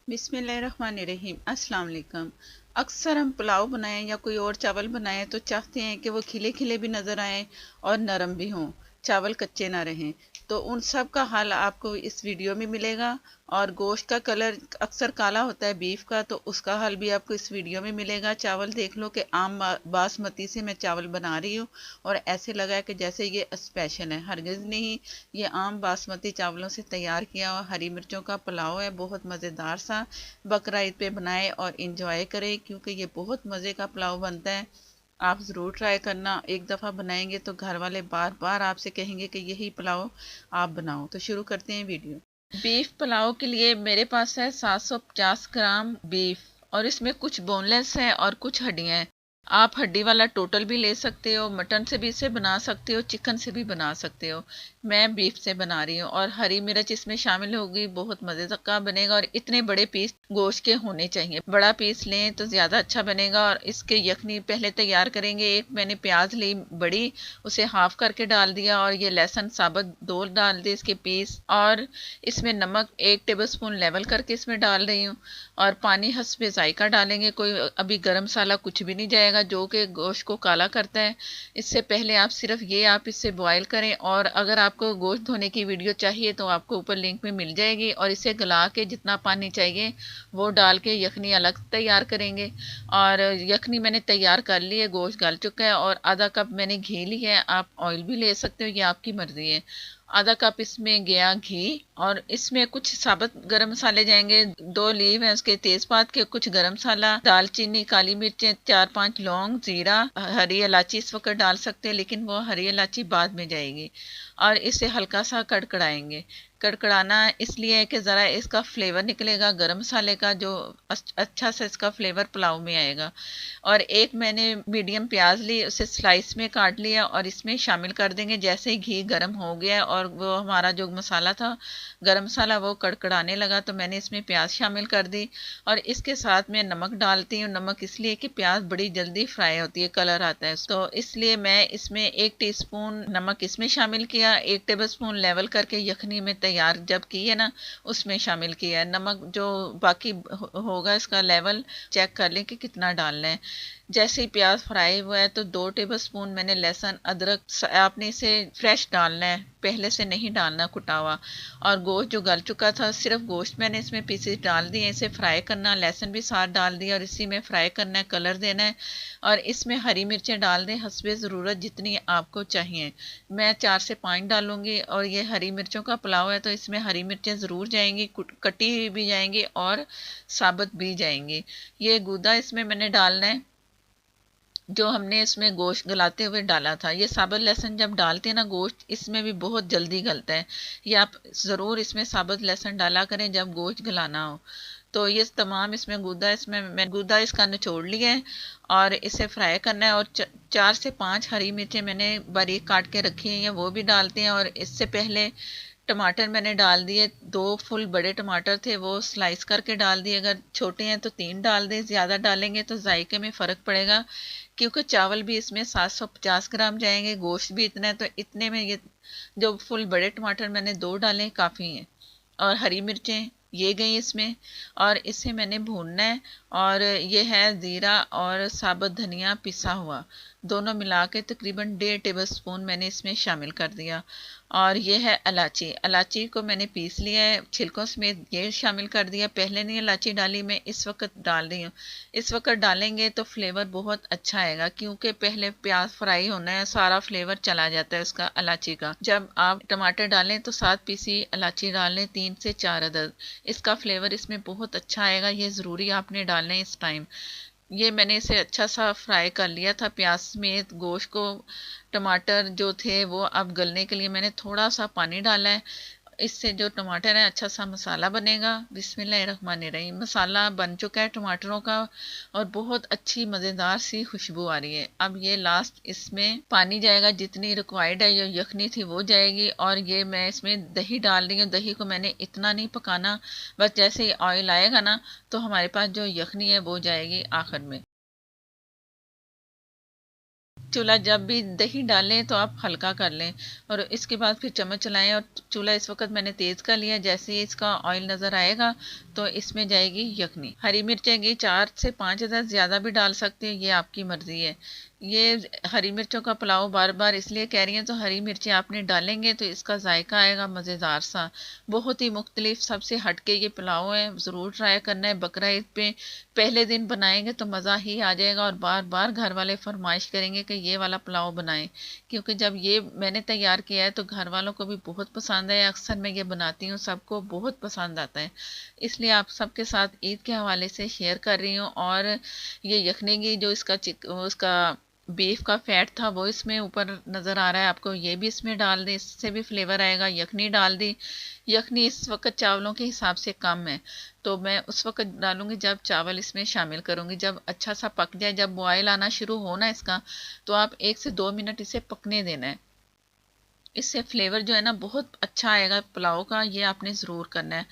बिस्मिल्लाहिर्रहमानिर्रहीम। अस्सलाम वालेकुम। अक्सर हम पुलाव बनाएं या कोई और चावल बनाएं तो चाहते हैं कि वो खिले खिले भी नज़र आएं और नरम भी हों, चावल कच्चे ना रहें। तो उन सब का हल आपको इस वीडियो में मिलेगा। और गोश्त का कलर अक्सर काला होता है बीफ का, तो उसका हल भी आपको इस वीडियो में मिलेगा। चावल देख लो कि आम बासमती से मैं चावल बना रही हूँ और ऐसे लगा है कि जैसे ये स्पेशल है। हरगिज़ नहीं, ये आम बासमती चावलों से तैयार किया हुआ हरी मिर्चों का पुलाव है, बहुत मज़ेदार सा। बकरा ईद पे बनाएं और इंजॉय करें, क्योंकि ये बहुत मज़े का पुलाव बनता है। आप ज़रूर ट्राई करना, एक दफ़ा बनाएंगे तो घर वाले बार बार आपसे कहेंगे कि यही पुलाव आप बनाओ। तो शुरू करते हैं वीडियो। बीफ पुलाव के लिए मेरे पास है 750 ग्राम बीफ, और इसमें कुछ बोनलेस है और कुछ हड्डियाँ हैं। आप हड्डी वाला टोटल भी ले सकते हो, मटन से भी इसे बना सकते हो, चिकन से भी बना सकते हो। मैं बीफ से बना रही हूँ और हरी मिर्च इसमें शामिल होगी, बहुत मज़े का बनेगा। और इतने बड़े पीस गोश्त के होने चाहिए, बड़ा पीस लें तो ज़्यादा अच्छा बनेगा। और इसके यखनी पहले तैयार करेंगे। एक मैंने प्याज ली बड़ी, उसे हाफ करके डाल दिया, और ये लहसुन साबुत 2 डाल दिए इसके पीस। और इसमें नमक 1 टेबलस्पून लेवल करके इसमें डाल रही हूँ। और पानी हस्बे जायका डालेंगे, कोई अभी गरम मसाला कुछ भी नहीं जाएगा जो कि गोश्त को काला करता है। इससे पहले आप सिर्फ ये आप इसे बॉईल करें। और अगर आपको गोश्त धोने की वीडियो चाहिए तो आपको ऊपर लिंक में मिल जाएगी। और इसे गला के जितना पानी चाहिए वो डाल के यखनी अलग तैयार करेंगे। और यखनी मैंने तैयार कर ली है, गोश्त गल चुका है। और आधा कप मैंने घी ली है, आप ऑयल भी ले सकते हो, ये आपकी मर्जी है। आधा कप इसमें गया घी। और इसमें कुछ साबुत गरम मसाले जाएंगे, 2 लीव है उसके तेजपात के, कुछ गरम मसाला, दालचीनी, काली मिर्चें, 4-5 लौंग, जीरा, हरी इलायची इस वक्त डाल सकते हैं, लेकिन वो हरी इलायची बाद में जाएगी। और इसे हल्का सा कड़कड़ाएंगे। कड़कड़ाना इसलिए है कि ज़रा इसका फ्लेवर निकलेगा गरम मसाले का, जो अच्छा सा इसका फ्लेवर पुलाव में आएगा। और एक मैंने मीडियम प्याज ली, उसे स्लाइस में काट लिया और इसमें शामिल कर देंगे। जैसे ही घी गर्म हो गया और वो हमारा जो मसाला था गरम मसाला वो कड़कड़ाने लगा, तो मैंने इसमें प्याज शामिल कर दी। और इसके साथ मैं नमक डालती हूँ। नमक इसलिए कि प्याज बड़ी जल्दी फ्राई होती है, कलर आता है, तो इसलिए मैं इसमें 1 टीस्पून नमक इसमें शामिल किया। 1 टेबलस्पून लेवल करके यखनी में तैयार जब की है ना, उसमें शामिल किया है। नमक जो बाकी होगा इसका लेवल चेक कर लें कि कितना डालना है। जैसे ही प्याज फ्राई हुआ है तो 2 टेबलस्पून मैंने लहसुन अदरक, आपने इसे फ्रेश डालना है, पहले से नहीं डालना कुटा हुआ। और गोश्त जो गल चुका था, सिर्फ गोश्त मैंने इसमें पीसेस डाल दिए, इसे फ्राई करना, लहसुन भी साथ डाल दिया और इसी में फ्राई करना है, कलर देना है। और इसमें हरी मिर्चें डाल दें हस्बे ज़रूरत, जितनी आपको चाहिए। मैं 4 से 5 डालूंगी। और ये हरी मिर्चों का पुलाव है तो इसमें हरी मिर्चें ज़रूर जाएंगी, कटी हुई भी जाएंगी और साबुत भी जाएंगी। ये गूदा इसमें मैंने डालना है जो हमने इसमें गोश्त गलाते हुए डाला था। ये साबुत लहसुन जब डालते हैं ना गोश्त, इसमें भी बहुत जल्दी गलता है। ये आप ज़रूर इसमें साबुत लहसुन डाला करें जब गोश्त गलाना हो। तो ये तमाम इसमें गूदा, इसमें मैं गूदा इसका निचोड़ लिया है और इसे फ्राई करना है। और 4 से 5 हरी मिर्चें मैंने बारीक काट के रखी हैं, वो भी डालते हैं। और इससे पहले टमाटर मैंने डाल दिए, 2 फुल बड़े टमाटर थे वो स्लाइस करके डाल दिए। अगर छोटे हैं तो 3 डाल दें, ज़्यादा डालेंगे तो जायके में फ़र्क पड़ेगा, क्योंकि चावल भी इसमें 750 ग्राम जाएंगे, गोश्त भी इतना है, तो इतने में ये जो फुल बड़े टमाटर मैंने 2 डाले काफ़ी हैं। और हरी मिर्चें ये गई इसमें। और इसे मैंने भूनना है। और ये है ज़ीरा और साबुत धनिया पिसा हुआ, दोनों मिला के तकरीबन 1.5 टेबलस्पून मैंने इसमें शामिल कर दिया। और ये है इलायची, इलायची को मैंने पीस लिया है छिलकों समेत, ये शामिल कर दिया। पहले नहीं इलायची डाली, मैं इस वक्त डाल रही हूँ। इस वक्त डालेंगे तो फ्लेवर बहुत अच्छा आएगा, क्योंकि पहले प्याज फ्राई होना है, सारा फ्लेवर चला जाता है उसका इलायची का। जब आप टमाटर डालें तो 7 पीसी इलायची डालें, 3 से 4 अदद, इसका फ्लेवर इसमें बहुत अच्छा आएगा। ये ज़रूरी आपने डालना है इस टाइम। ये मैंने इसे अच्छा सा फ्राई कर लिया था प्याज समेत गोश्त को। टमाटर जो थे वो अब गलने के लिए मैंने थोड़ा सा पानी डाला है। इससे जो टमाटर है अच्छा सा मसाला बनेगा। बिस्मिल्लाहिर्रहमानिर्रहीम। मसाला बन चुका है टमाटरों का और बहुत अच्छी मज़ेदार सी खुशबू आ रही है। अब ये लास्ट इसमें पानी जाएगा, जितनी रिक्वायर्ड है, ये यखनी थी वो जाएगी। और ये मैं इसमें दही डाल रही हूँ। दही को मैंने इतना नहीं पकाना, बस जैसे ही ऑयल आएगा ना तो हमारे पास जो यखनी है वो जाएगी आखिर में। चूल्हा जब भी दही डालें तो आप हल्का कर लें और इसके बाद फिर चम्मच चलाएं। और चूल्हा इस वक्त मैंने तेज़ कर लिया। जैसे ही इसका ऑयल नज़र आएगा तो इसमें जाएगी यखनी। हरी मिर्चें की 4 से 5 अदद, ज़्यादा भी डाल सकते हैं, ये आपकी मर्ज़ी है। ये हरी मिर्चों का पुलाव बार बार इसलिए कह रही हैं, तो हरी मिर्चें आपने डालेंगे तो इसका जायका आएगा मज़ेदार सा। बहुत ही मुख्तलिफ, सबसे हटके ये पुलाव है, ज़रूर ट्राई करना है। बकरा ईद पे पहले दिन बनाएंगे तो मज़ा ही आ जाएगा और बार बार घर वाले फरमाइश करेंगे कि ये वाला पुलाव बनाएं, क्योंकि जब ये मैंने तैयार किया है तो घर वालों को भी बहुत पसंद है। अक्सर मैं ये बनाती हूँ, सबको बहुत पसंद आता है, इसलिए आप सबके साथ ईद के हवाले से शेयर कर रही हूँ। और ये यखनी की जो उसका बीफ का फैट था वो इसमें ऊपर नज़र आ रहा है आपको, ये भी इसमें डाल दें, इससे भी फ्लेवर आएगा। यखनी डाल दी। यखनी इस वक्त चावलों के हिसाब से कम है, तो मैं उस वक्त डालूंगी जब चावल इसमें शामिल करूंगी। जब अच्छा सा पक जाए, जब बॉयल आना शुरू हो ना इसका, तो आप 1 से 2 मिनट इसे पकने देना है। इससे फ्लेवर जो है ना बहुत अच्छा आएगा पुलाव का, ये आपने ज़रूर करना है।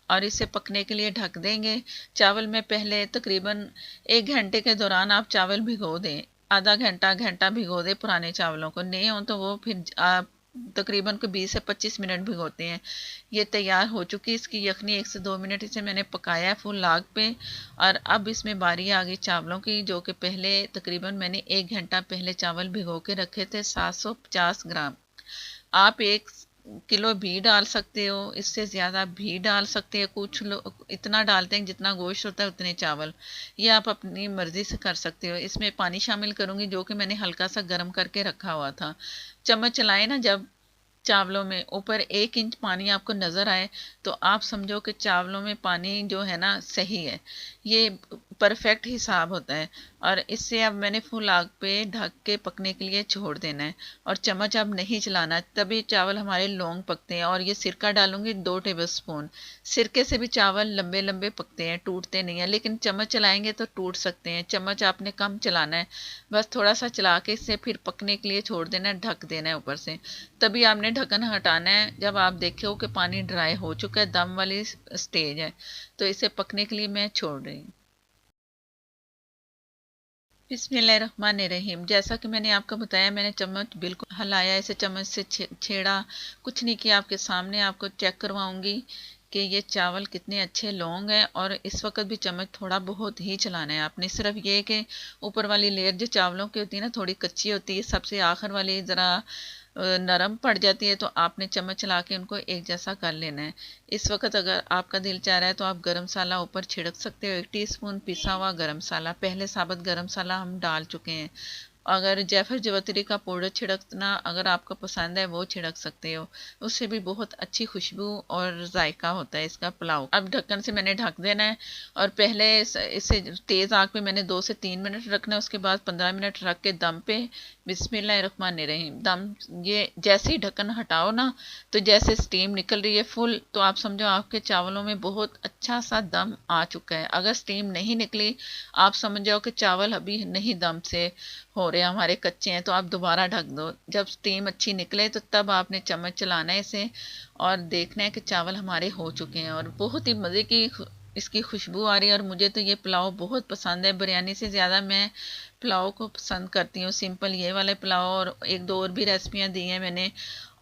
और इसे पकने के लिए ढक देंगे। चावल में पहले तकरीबन 1 घंटे के दौरान आप चावल भिगो दें, आधा घंटा घंटा भिगो दें। पुराने चावलों को नहीं हो तो वो फिर आप तकरीबन को 20 से 25 मिनट भिगोते हैं। ये तैयार हो चुकी इसकी यखनी। 1 से 2 मिनट इसे मैंने पकाया है फुल आग पे। और अब इसमें बारी आ गई चावलों की, जो कि पहले तकरीबन मैंने 1 घंटा पहले चावल भिगो के रखे थे। 750 ग्राम। आप 1 किलो भी डाल सकते हो, इससे ज़्यादा भी डाल सकते हैं। कुछ लोग इतना डालते हैं जितना गोश्त होता है उतने चावल, ये आप अपनी मर्ज़ी से कर सकते हो। इसमें पानी शामिल करूँगी जो कि मैंने हल्का सा गर्म करके रखा हुआ था। चम्मच चलाएं ना, जब चावलों में ऊपर 1 इंच पानी आपको नज़र आए तो आप समझो कि चावलों में पानी जो है ना सही है, ये परफेक्ट हिसाब होता है। और इससे अब मैंने फुल आग पे ढक के पकने के लिए छोड़ देना है और चम्मच अब नहीं चलाना, तभी चावल हमारे लौंग पकते हैं। और ये सिरका डालूंगी 2 टेबल स्पून। सिरके से भी चावल लंबे लंबे पकते हैं, टूटते नहीं हैं, लेकिन चम्मच चलाएंगे तो टूट सकते हैं। चम्मच आपने कम चलाना है, बस थोड़ा सा चला के इससे फिर पकने के लिए छोड़ देना है, ढक देना है ऊपर से। तभी आपने ढक्कन हटाना है जब आप देखो कि पानी ड्राई हो चुका है, दम वाली स्टेज है, तो इसे पकने के लिए मैं छोड़ रही हूँ। बिस्मिल्लाहिर्रहमानिर्रहीम। जैसा कि मैंने आपको बताया, मैंने चम्मच बिल्कुल हलाया, इसे चम्मच से छेड़ा, कुछ नहीं किया। आपके सामने आपको चेक करवाऊंगी कि ये चावल कितने अच्छे लौंग हैं। और इस वक्त भी चम्मच थोड़ा बहुत ही चलाना है आपने। सिर्फ ये कि ऊपर वाली लेयर जो चावलों की होती है ना, थोड़ी कच्ची होती है, सबसे आखिर वाली ज़रा नरम पड़ जाती है, तो आपने चम्मच चला के उनको एक जैसा कर लेना है। इस वक्त अगर आपका दिल चाह रहा है तो आप गरम मसाला ऊपर छिड़क सकते हो। 1 टीस्पून पिसा हुआ गरम मसाला, पहले साबुत गरम मसाला हम डाल चुके हैं। अगर जायफल जवतरी का पाउडर छिड़कना अगर आपको पसंद है वो छिड़क सकते हो, उससे भी बहुत अच्छी खुशबू और जायका होता है इसका पुलाव। अब ढक्कन से मैंने ढक देना है और पहले इसे तेज़ आग पे मैंने 2 से 3 मिनट रखना है, उसके बाद 15 मिनट रख के दम पे। बिस्मिल्लाहिर्रहमानिर्रहीम। दम ये जैसे ही ढक्कन हटाओ ना, तो जैसे स्टीम निकल रही है फुल, तो आप समझो आपके चावलों में बहुत अच्छा सा दम आ चुका है। अगर स्टीम नहीं निकली, आप समझ जाओ कि चावल अभी नहीं दम से हो रहे, हमारे कच्चे हैं, तो आप दोबारा ढक दो। जब स्टीम अच्छी निकले तो तब आपने चम्मच चलाना है इसे और देखना है कि चावल हमारे हो चुके हैं। और बहुत ही मज़े की इसकी खुशबू आ रही है। और मुझे तो ये पुलाव बहुत पसंद है, बिरयानी से ज़्यादा मैं पुलाव को पसंद करती हूँ। सिंपल ये वाले पुलाव और 1-2 और भी रेसिपियाँ दी हैं मैंने,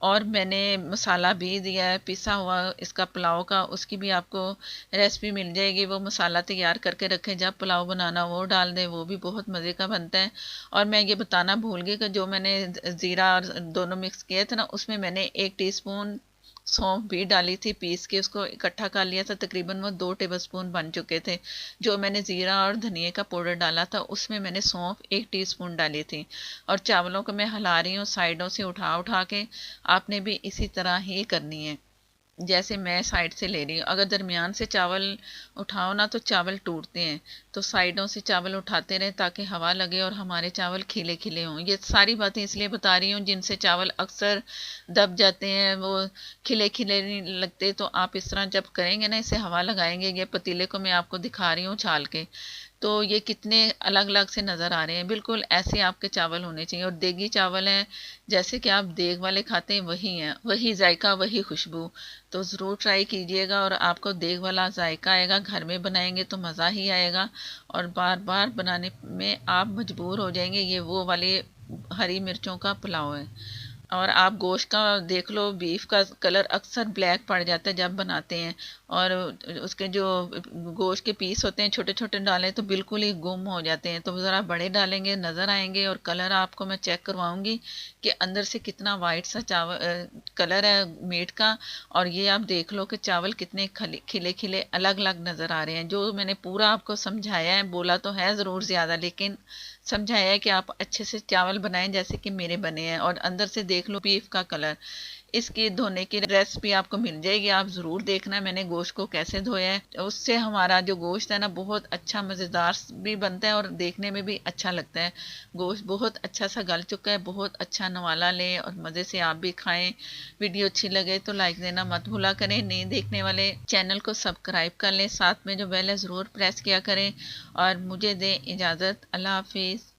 और मैंने मसाला भी दिया है पिसा हुआ इसका पुलाव का, उसकी भी आपको रेसिपी मिल जाएगी। वो मसाला तैयार करके रखें, जब पुलाव बनाना वो डाल दें, वो भी बहुत मज़े का बनता है। और मैं ये बताना भूल गई कि जो मैंने ज़ीरा और दोनों मिक्स किए थे ना, उसमें मैंने 1 टीस्पून सौंफ भी डाली थी, पीस के उसको इकट्ठा कर लिया था। तकरीबन वो 2 टेबल स्पून बन चुके थे। जो मैंने ज़ीरा और धनिया का पाउडर डाला था उसमें मैंने सौंफ 1 टीस्पून डाली थी। और चावलों को मैं हिला रही हूँ साइडों से उठा उठा के, आपने भी इसी तरह ही करनी है जैसे मैं साइड से ले रही हूँ। अगर दरमियान से चावल उठाओ ना तो चावल टूटते हैं, तो साइडों से चावल उठाते रहें ताकि हवा लगे और हमारे चावल खिले खिले हों। ये सारी बातें इसलिए बता रही हूँ जिनसे चावल अक्सर दब जाते हैं, वो खिले खिले नहीं लगते। तो आप इस तरह जब करेंगे ना, इसे हवा लगाएंगे, ये पतीले को मैं आपको दिखा रही हूँ छाल के, तो ये कितने अलग अलग से नज़र आ रहे हैं। बिल्कुल ऐसे आपके चावल होने चाहिए। और देगी चावल हैं, जैसे कि आप देग वाले खाते हैं वही हैं, वही जायका वही खुशबू। तो ज़रूर ट्राई कीजिएगा और आपको देग वाला जायका आएगा। घर में बनाएंगे तो मज़ा ही आएगा और बार बार बनाने में आप मजबूर हो जाएंगे। ये वो वाले हरी मिर्चों का पुलाव है। और आप गोश्त का देख लो, बीफ का कलर अक्सर ब्लैक पड़ जाता है जब बनाते हैं, और उसके जो गोश्त के पीस होते हैं छोटे छोटे डालें तो बिल्कुल ही गुम हो जाते हैं। तो ज़रा बड़े डालेंगे नज़र आएंगे। और कलर आपको मैं चेक करवाऊंगी कि अंदर से कितना वाइट सा चावल कलर है मीट का। और ये आप देख लो कि चावल कितने खिले खिले अलग अलग नज़र आ रहे हैं। जो मैंने पूरा आपको समझाया है, बोला तो है ज़रूर ज़्यादा, लेकिन समझाया है कि आप अच्छे से चावल बनाएं जैसे कि मेरे बने हैं। और अंदर से देख लो बीफ का कलर। इसकी धोने की रेसिपी आपको मिल जाएगी, आप ज़रूर देखना मैंने गोश्त को कैसे धोया है। उससे हमारा जो गोश्त है ना बहुत अच्छा मज़ेदार भी बनता है और देखने में भी अच्छा लगता है। गोश्त बहुत अच्छा सा गल चुका है, बहुत अच्छा नवाला लें और मज़े से आप भी खाएं। वीडियो अच्छी लगे तो लाइक देना मत भूला करें। नए देखने वाले चैनल को सब्सक्राइब कर लें, साथ में जो बेल है ज़रूर प्रेस किया करें। और मुझे दें इजाज़त। अल्लाह हाफिज़।